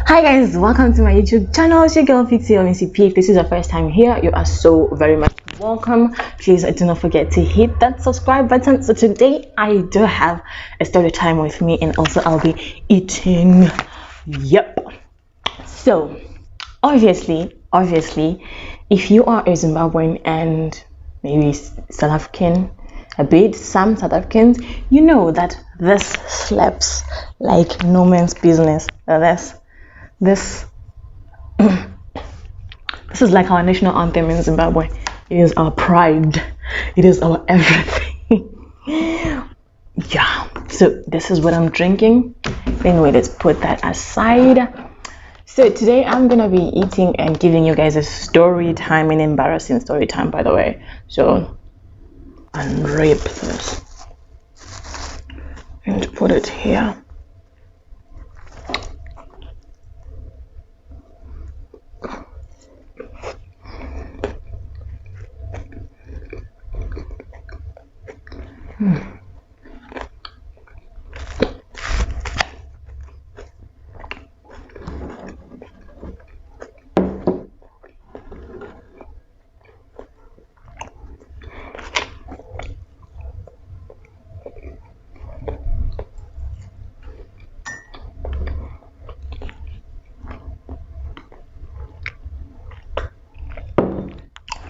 Hi guys, welcome to my YouTube channel. It's your girl Pixie or Missy P. If this is your first time here, you are so very much welcome. Please do not forget to hit that subscribe button. So today I do have a story time with me, and also I'll be eating. Yep. So obviously, if you are a Zimbabwean and maybe South African, a bit some South Africans, you know that this slaps like no man's business. This is like our national anthem in Zimbabwe. It is our pride. It is our everything. Yeah. So this is what I'm drinking. Anyway, let's put that aside. So today I'm gonna be eating and giving you guys a story time, an embarrassing story time, by the way. So unwrap this and put it here.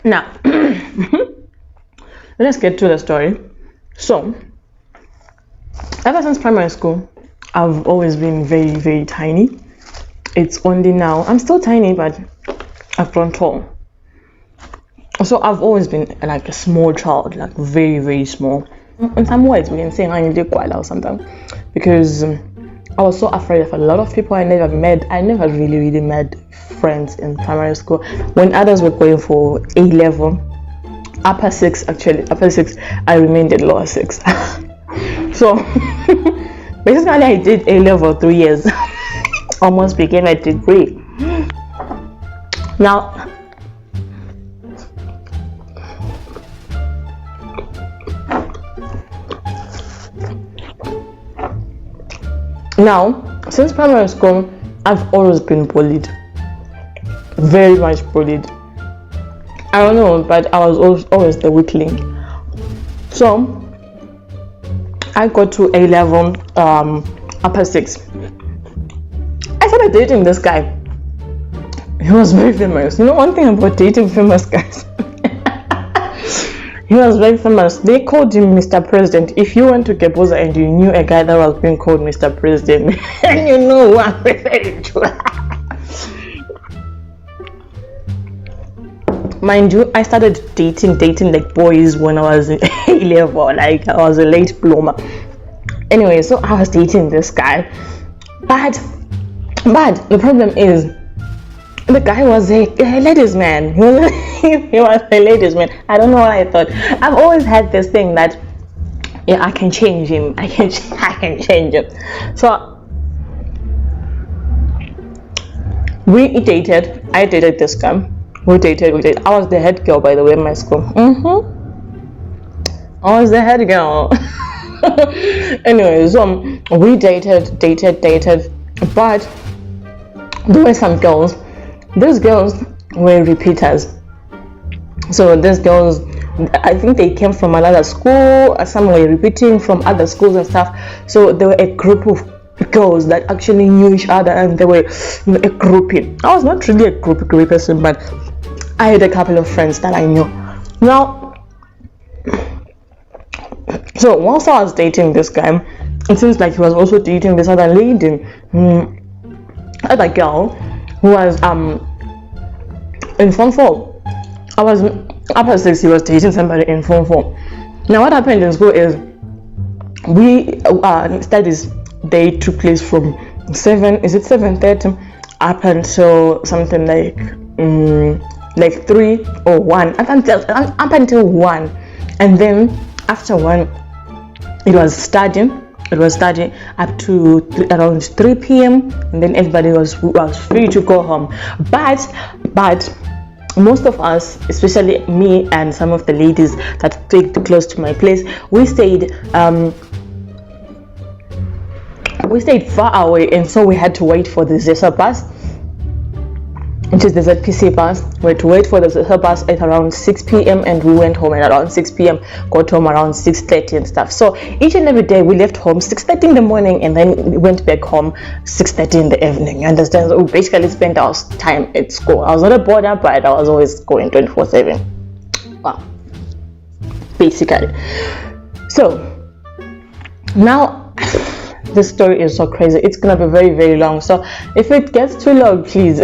Now, let's get to the story. So, ever since primary school, I've always been very, very tiny. It's only now, I'm still tiny, but I've grown tall. So I've always been like a small child, like very, very small. In some ways, we can say I need to or something, because I was so afraid of a lot of people I never really met friends in primary school. When others were going for A level, upper six, I remained at lower six. So basically I did A level 3 years, almost became a degree. Now since primary school, I've always been bullied, very much bullied. I don't know, but I was always the weakling. So I got to A level, upper six. I started dating this guy. He was very famous. You know one thing about dating famous guys? He was very famous. They called him Mr. President. If you went to Kebuza and you knew a guy that was being called Mr. President, and you know who I'm referring to. Mind you, I started dating like boys when I was in A level. Like I was a late bloomer. Anyway, so I was dating this guy, but the problem is, the guy was a ladies man. He was a ladies man. I don't know what I thought. I've always had this thing that, yeah, I can change him. I can change him. So we dated. I dated this guy. We dated. I was the head girl, by the way, in my school. I was the head girl. Anyway, so we dated, but there were some girls. These girls were repeaters. So these girls, I think they came from another school, some were repeating from other schools and stuff. So they were a group of girls that actually knew each other, and they were a groupie. I was not really a groupie person, but I had a couple of friends that I knew. Now, so once I was dating this guy, it seems like he was also dating this other lady, other girl, who was in Form 4. I was upper six. He was dating somebody in Form 4. Now what happened in school is, we studies, they took place from 7:30 up until something like 3 or 1, up until 1, and then after 1 it was studying up to around 3 p.m. and then everybody was free to go home. But most of us, especially me and some of the ladies that stayed close to my place, we stayed we stayed far away, and so we had to wait for the Zesa bus, which is the ZPC bus. We had to wait for the Zesa bus at around 6 p.m. and we went home at around 6 p.m. Got home around 6:30 and stuff. So each and every day we left home 6:30 in the morning and then we went back home 6:30 in the evening. You understand? So we basically spent our time at school. I was not a boarder, but I was always going 24/7. Wow. Basically. So now this story is so crazy. It's gonna be very, very long. So if it gets too long, please.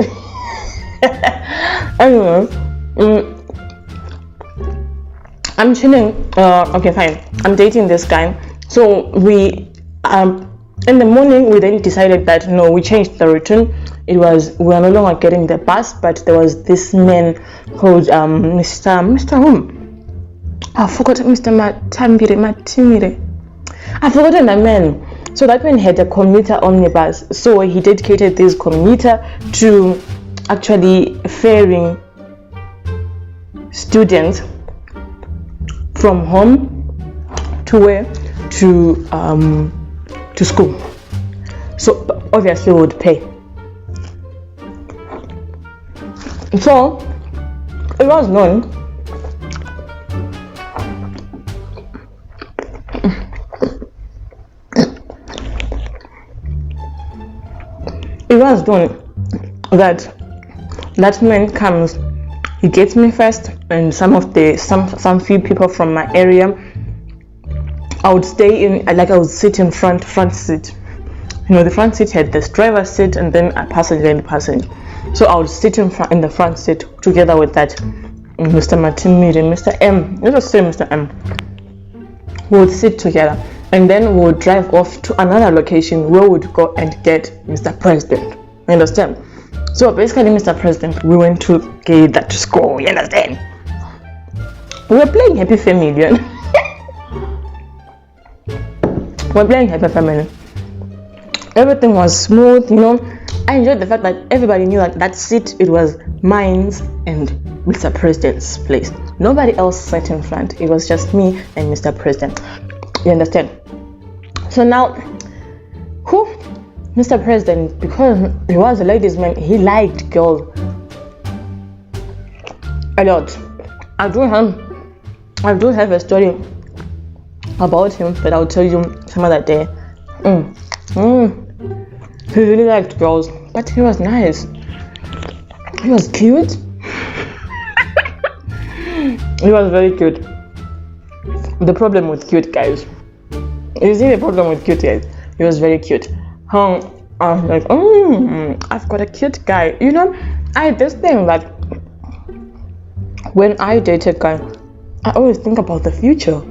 Anyway, I'm chilling. Okay, fine. I'm dating this guy. So we in the morning we then decided that no, we changed the routine. It was we are no longer getting the bus, but there was this man called Mr. Whom? I forgot Mr. Matimire. I forgotten the man. So that man had a commuter omnibus. So he dedicated this commuter to actually ferrying students from home to where to school. So obviously we would pay. So it was known that that man comes, he gets me first, and some few people from my area. I would stay in, I would sit in front seat. You know, the front seat had this driver's seat and then a passenger in the passenger. So I would sit in the front seat together with that Mr. Matimire, Mr. M. Let us say Mr. M. We would sit together and then we would drive off to another location where we would go and get Mr. President. You understand? So basically, Mr. President, we went to get that to school. You understand? We were playing Happy Family. We're playing Happy Family. Everything was smooth, you know. I enjoyed the fact that everybody knew that that seat, it was mine and Mr. President's place. Nobody else sat in front. It was just me and Mr. President. You understand? So now, Mr. President, because he was a ladies' man, he liked girls a lot. I do have a story about him that I'll tell you some other day. He really liked girls, but he was nice. He was cute. He was very cute. The problem with cute guys. You see the problem with cute guys? He was very cute. I was like, I've got a cute guy. You know, I had this thing that when I date a guy, I always think about the future.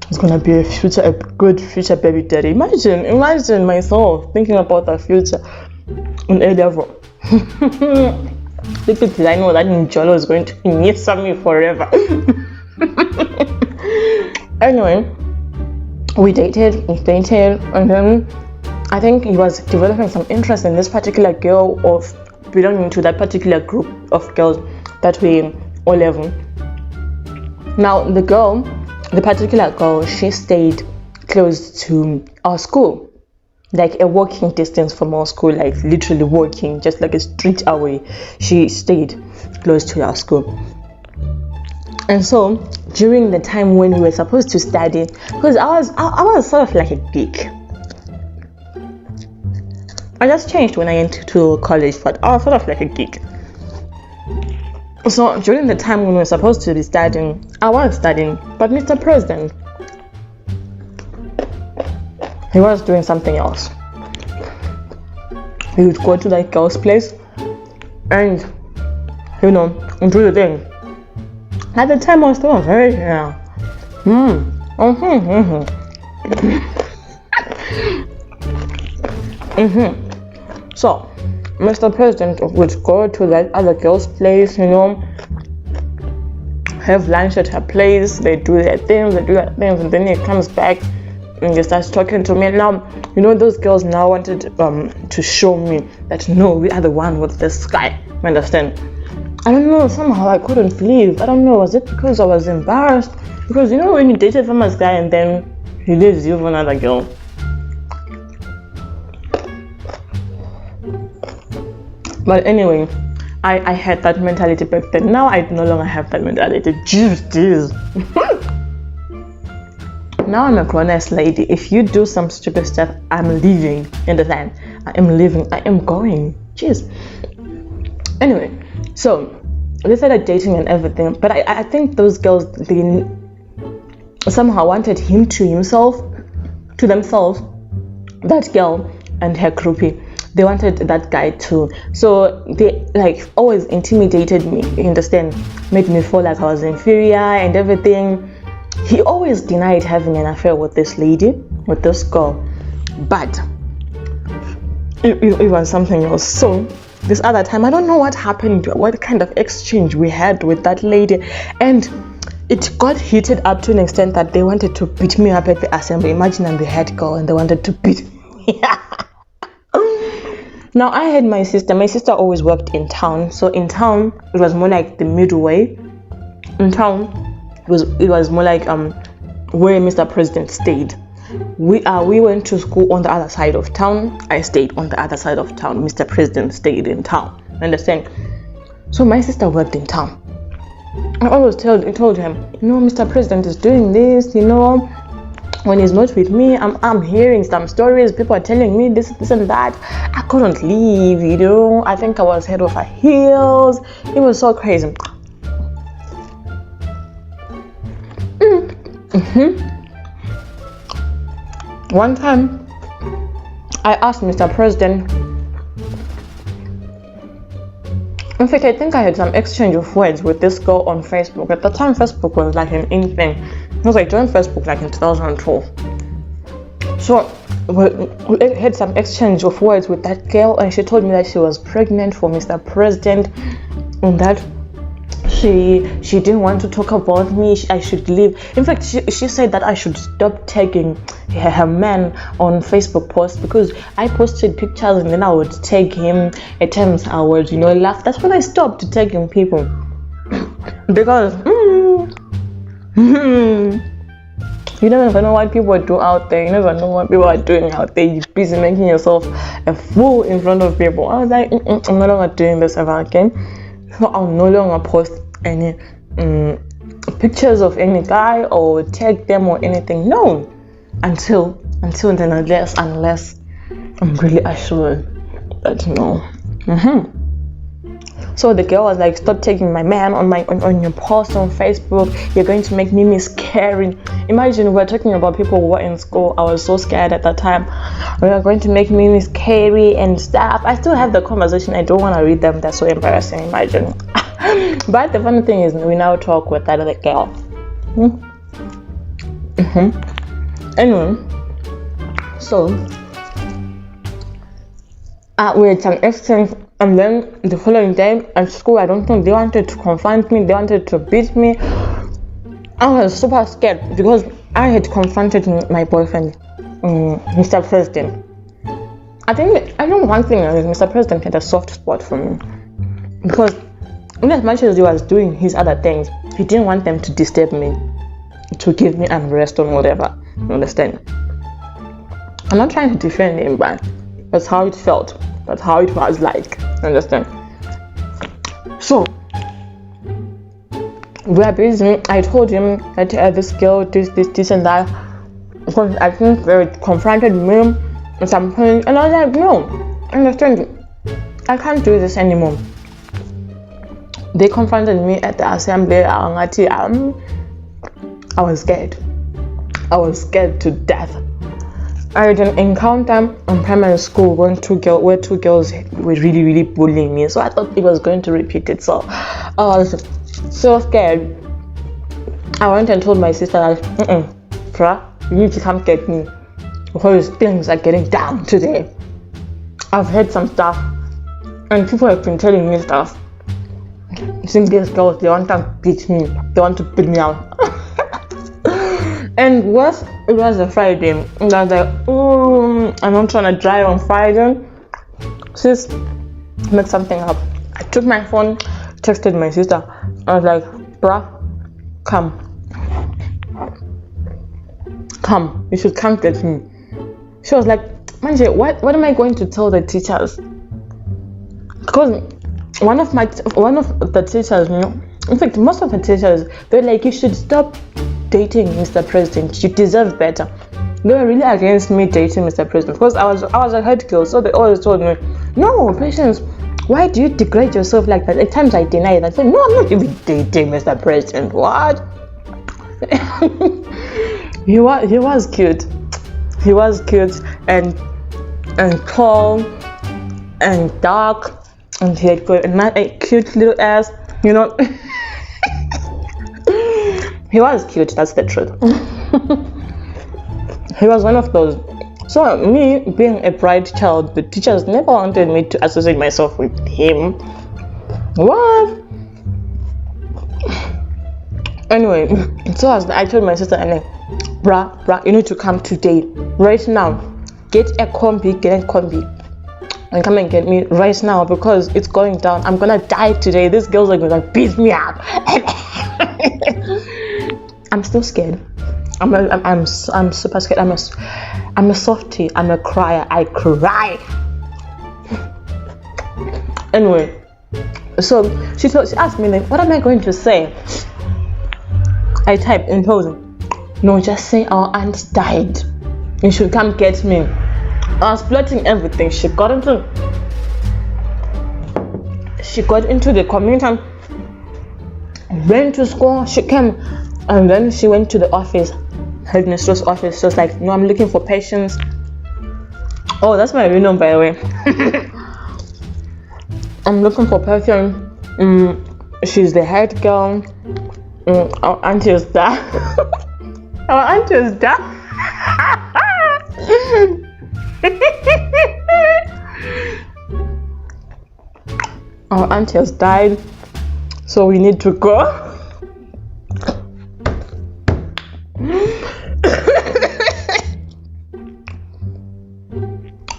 It's gonna be a good future baby daddy. Imagine myself thinking about the future in A level. Little did I know that Njolo is going to miss me forever. Anyway, we dated, and then I think he was developing some interest in this particular girl of belonging to that particular group of girls that we all level. Now the particular girl, she stayed close to our school, like a walking distance from our school, like literally walking, just like a street away. She stayed close to our school. And so during the time when we were supposed to study, because I was sort of like a geek. I just changed when I went to college, but I was sort of like a geek. So during the time when we were supposed to be studying, I was studying, but Mr. President, he was doing something else. He would go to that girl's place and, you know, do the thing. At the time I was still very young. So Mr. President would go to that other girl's place, you know, have lunch at her place, they do their things, and then he comes back and he starts talking to me. Now, you know, those girls now wanted to show me that no, we are the one with this guy. You understand? I don't know, somehow I couldn't leave. I don't know, was it because I was embarrassed? Because you know when you dated a famous guy and then he leaves you for another girl, But anyway, I had that mentality back then. Now I no longer have that mentality. Jeez. Now I'm a grown-ass lady. If you do some stupid stuff, I'm leaving. You understand? I am leaving. I am going. Jeez. Anyway, so they started dating and everything. But I think those girls, they somehow wanted him to themselves, that girl and her groupie. They wanted that guy too. So they like always intimidated me. You understand? Made me feel like I was inferior and everything. He always denied having an affair with this lady, with this girl, but it was something else. So this other time, I don't know what happened, what kind of exchange we had with that lady, and it got heated up to an extent that they wanted to beat me up at the assembly. Imagine I'm the head girl and they wanted to beat me. Now I had my sister. My sister always worked in town, so in town it was more like the midway. In town, it was more like where Mr. President stayed. We went to school on the other side of town. I stayed on the other side of town. Mr. President stayed in town. Understand? So my sister worked in town. I always told him, Mr. President is doing this. When he's not with me, I'm hearing some stories. People are telling me this and that. I couldn't leave. I think I was head over heels. It was so crazy. One time, I asked Mr. President. In fact, I think I had some exchange of words with this girl on Facebook. At the time, Facebook was like an in thing. Because I joined Facebook like in 2012. So we had some exchange of words with that girl, and she told me that she was pregnant for Mr. President, and that she didn't want to talk about me. I should leave. In fact, she said that I should stop tagging her man on Facebook posts, because I posted pictures and then I would tag him. At times I would laugh. That's when I stopped tagging people, because you never know what people do out there. You never know what people are doing out there. You're busy making yourself a fool in front of people. I was like, I'm no longer doing this ever again. So I'll no longer post any pictures of any guy or tag them or anything. No, until then, unless I'm really assured that no. So the girl was like, stop taking my man on your post on Facebook. You're going to make me miscarry. Imagine we're talking about people who were in school. I was so scared at that time. We are going to make me miscarry and stuff. I still have the conversation. I don't want to read them. That's so embarrassing. Imagine. But the funny thing is, we now talk with that other girl. Anyway, so we had some exchange, and then the following day at school, I don't think they wanted to confront me. They wanted to beat me. I was super scared because I had confronted my boyfriend, Mr. President. I know one thing is Mr. President had a soft spot for me, because in as much as he was doing his other things, he didn't want them to disturb me, to give me unrest or whatever. You understand? I'm not trying to defend him, but that's how it felt. That's how it was like. You understand? So we are busy. I told him that this girl, this and that, because I think they confronted me at some point, and I was like, no, understand? I can't do this anymore. They confronted me at the assembly. I was scared. I was scared to death. I had an encounter in primary school where two girls were really bullying me. So I thought it was going to repeat itself. I was so scared. I went and told my sister that, you need to come get me, because things are getting down today. I've heard some stuff, and people have been telling me stuff. Seeing these girls, they want to beat me. They want to beat me out. And it was a Friday. And I was like, I'm not trying to drive on Friday. Sis, make something up. I took my phone, texted my sister. I was like, come. You should come get me. She was like, Manje, what am I going to tell the teachers? because one of the teachers, in fact, most of the teachers, they're like, you should stop dating Mr. President. You deserve better. They were really against me dating Mr. President because I was a head girl, so they always told me, no, Patience, why do you degrade yourself like that? At times I deny it. I said, no, I'm not even dating Mr. President. What? he was cute. He was cute and tall and dark, and he had got a cute little ass, He was cute, that's the truth. He was one of those. So me being a bright child, the teachers never wanted me to associate myself with him. What? Anyway, so I told my sister, bruh, you need to come today, right now. Get a combi, and come and get me right now because it's going down. I'm gonna die today. These girls are gonna beat me up. I'm still scared. I'm super scared. I'm a softie. I'm a crier. I cry. Anyway, so she asked me, like, what am I going to say? I typed in pause. No, just say our aunt died. You should come get me. I was plotting everything. She got into the commuter, went to school. She came, and then she went to the office, headmistress office. She was like, no, I'm looking for Patience. Oh, that's my real name, by the way. I'm looking for Patience. She's the head girl. Our auntie is there. Our auntie is there. Our auntie has died, so we need to go.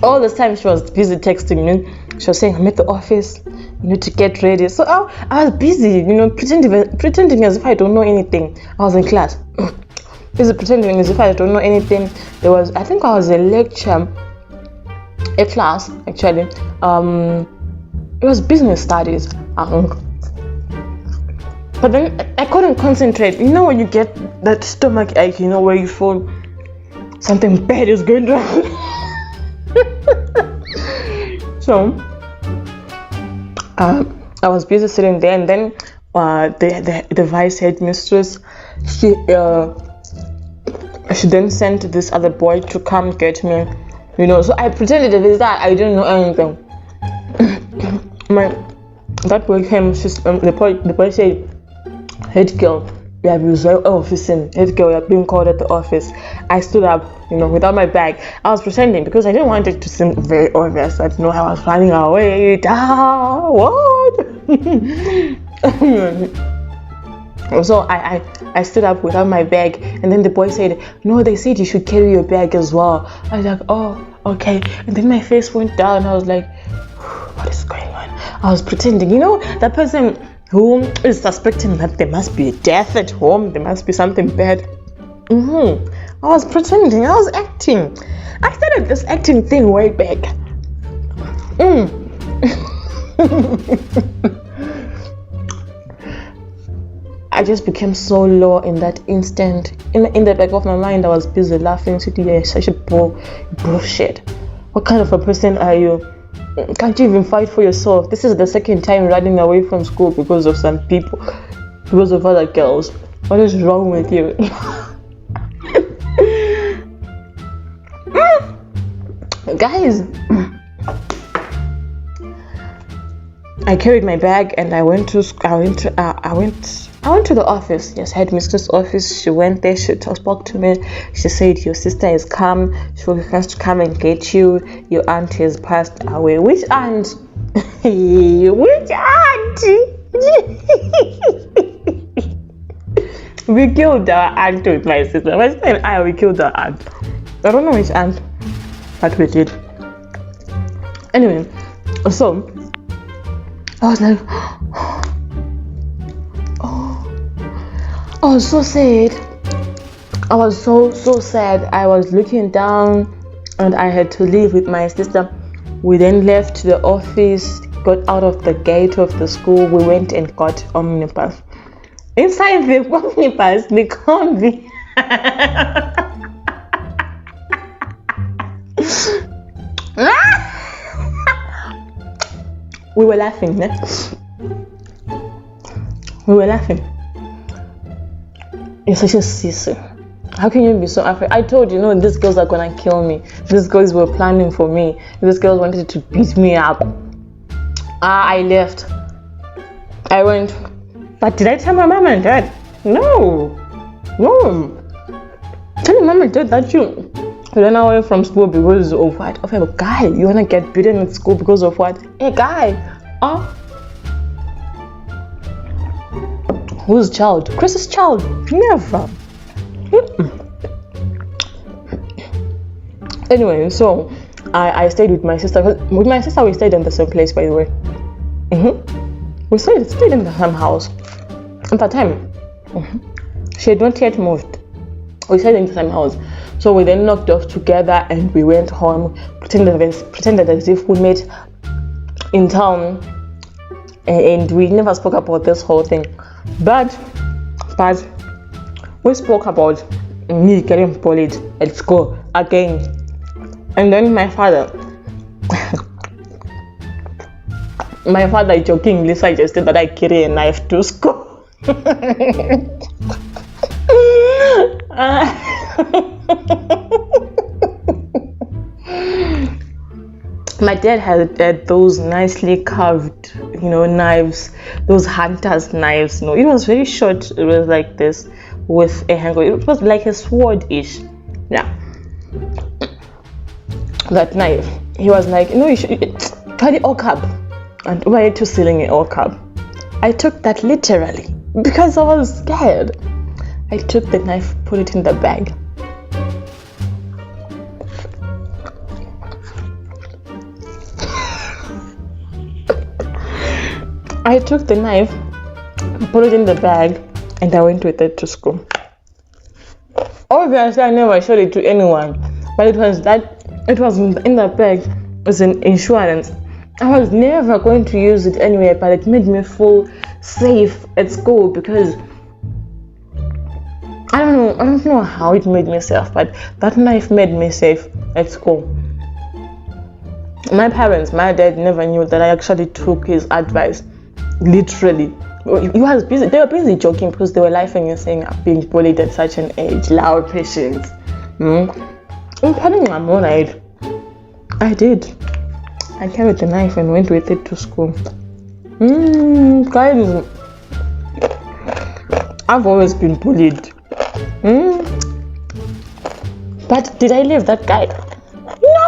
All this time she was busy texting me. She was saying, I'm at the office, you need to get ready. So I was busy, pretending as if I don't know anything. I was in class. Busy pretending as if I don't know anything. I think I was a lecture, a class actually. It was business studies. But then I couldn't concentrate. When you get that stomach ache, where you feel something bad is going on. So I was busy sitting there, and then the vice headmistress, she then sent this other boy to come get me, So I pretended that I didn't know anything. That boy came. The boy said, "Head girl, we have reserved office in. Head girl, we are being called at the office." I stood up, without my bag. I was pretending because I didn't want it to seem very obvious that I was running away. What? So I stood up without my bag, and then the boy said, "No, they said you should carry your bag as well." I was like, "Oh, okay." And then my face went down. I was like, what is going on? I was pretending, that person who is suspecting that there must be a death at home, there must be something bad. I was pretending, I was acting. I started this acting thing way back. I just became so low in that instant. In the back of my mind, I was busy laughing, sitting there, such a bullshit. What kind of a person are you? Can't you even fight for yourself? This is the second time running away from school because of some people, because of other girls. What is wrong with you? Guys, I carried my bag and I went to the office. Yes, headmistress' office. She went there. She spoke to me. She said, "Your sister has come. She has to come and get you. Your auntie has passed away." Which aunt? Which aunt? We killed our aunt with my sister. My sister and we killed our aunt. I don't know which aunt, but we did. Anyway, so I was like, I was so sad. I was so sad. I was looking down and I had to leave with my sister. We then left the office, got out of the gate of the school, we went and got omnibus. Inside the omnibus, the combi. We were laughing, né? We were laughing. You're such a sissy. How can you be so afraid? I told you, no, these girls are gonna kill me. These girls were planning for me. These girls wanted to beat me up. I left. I went. But did I tell my mom and dad? No. Tell your mom and dad that you ran away from school because of what? Of a guy. You wanna get beaten at school because of what? A guy. Whose child? Chris's child. Never. Anyway, so I stayed with my sister. With my sister, we stayed in the same place, by the way. We stayed in the same house. At that time, she had not yet moved. We stayed in the same house. So we then knocked off together and we went home, pretended as if we met in town, and we never spoke about this whole thing. But we spoke about me getting bullied at school again. And then my father jokingly suggested that I carry a knife to school. My dad had those nicely carved, knives, those hunter's knives. It was very short. It was like this with a handle. It was like a sword-ish. Yeah. That knife. He was like, you should try the all cup. And we were to selling an all cup. I took that literally because I was scared. I took the knife, put it in the bag. I took the knife, put it in the bag, and I went with it to school. Obviously, I never showed it to anyone, but it was in the bag as an insurance. I was never going to use it anyway, but it made me feel safe at school because I don't know how it made me safe, but that knife made me safe at school. My dad never knew that I actually took his advice. Literally, they were busy joking because they were laughing and saying I'm being bullied at such an age. Loud patience. I did. I carried the knife and went with it to school. Guys, I've always been bullied. But did I leave that guy?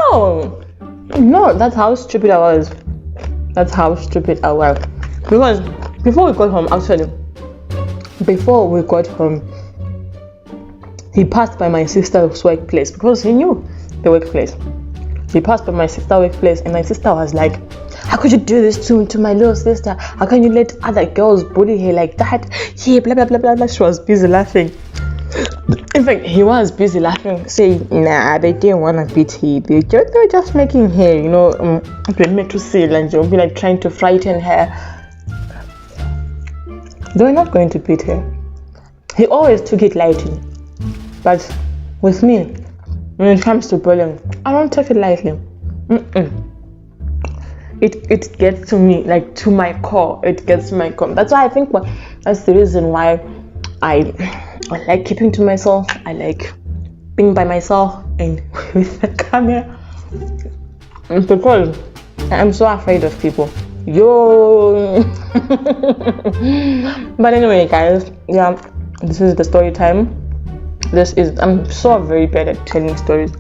No, that's how stupid I was. Because before we got home, he passed by my sister's workplace because he knew the workplace. He passed by my sister's workplace and my sister was like, how could you do this to my little sister? How can you let other girls bully her like that? Blah, blah, blah, blah, blah. She was busy laughing. In fact, he was busy laughing, saying, nah, they didn't want to beat her. They were just making her, to seal and be like trying to frighten her. They were not going to beat her. He always took it lightly. But with me, when it comes to bullying, I don't take it lightly. It gets to me, like to my core. It gets to my core. That's why I think that's the reason why I like keeping to myself. I like being by myself and with the camera. Because I'm so afraid of people. But anyway, guys, this is the story time. I'm so very bad at telling stories,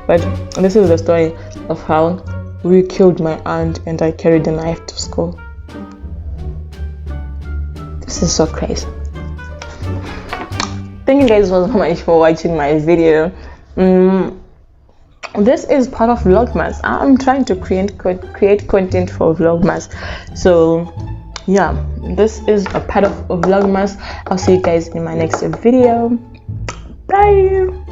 but this is the story of how we killed my aunt and I carried a knife to school. This is so crazy. Thank you guys so much for watching my video. This is part of Vlogmas. I'm trying to create content for Vlogmas. So yeah, this is a part of Vlogmas. I'll see you guys in my next video. Bye.